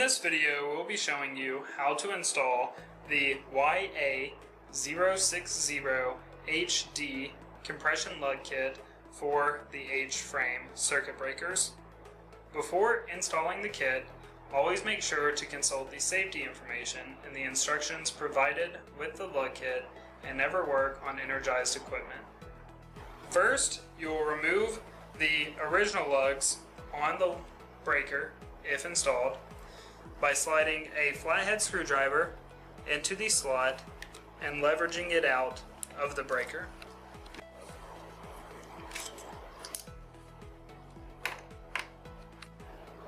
In this video, we'll be showing you how to install the YA060HD compression lug kit for the H-frame circuit breakers. Before installing the kit, always make sure to consult the safety information in the instructions provided with the lug kit and never work on energized equipment. First, you will remove the original lugs on the breaker, if installed, by sliding a flathead screwdriver into the slot and leveraging it out of the breaker.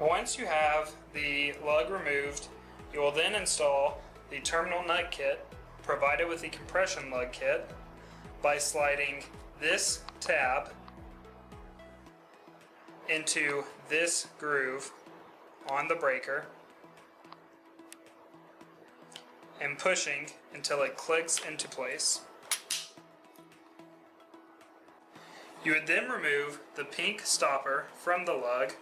Once you have the lug removed, you will then install the terminal nut kit provided with the compression lug kit by sliding this tab into this groove on the breaker and pushing until it clicks into place. You would then remove the pink stopper from the lug,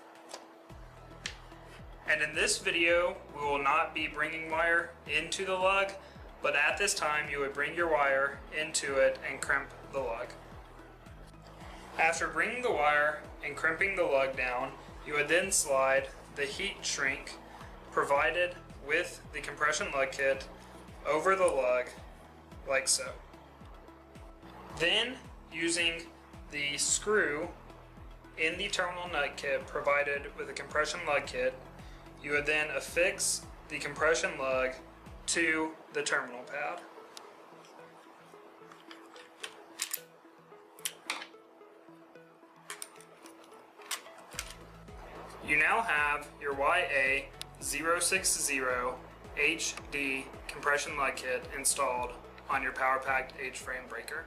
and in this video we will not be bringing wire into the lug, but at this time you would bring your wire into it and crimp the lug. After bringing the wire and crimping the lug down, you would then slide the heat shrink provided with the compression lug kit over the lug like so. Then, using the screw in the terminal nut kit provided with the compression lug kit, you would then affix the compression lug to the terminal pad. You now have your YA060HD compression lug kit installed on your PowerPact H-frame breaker.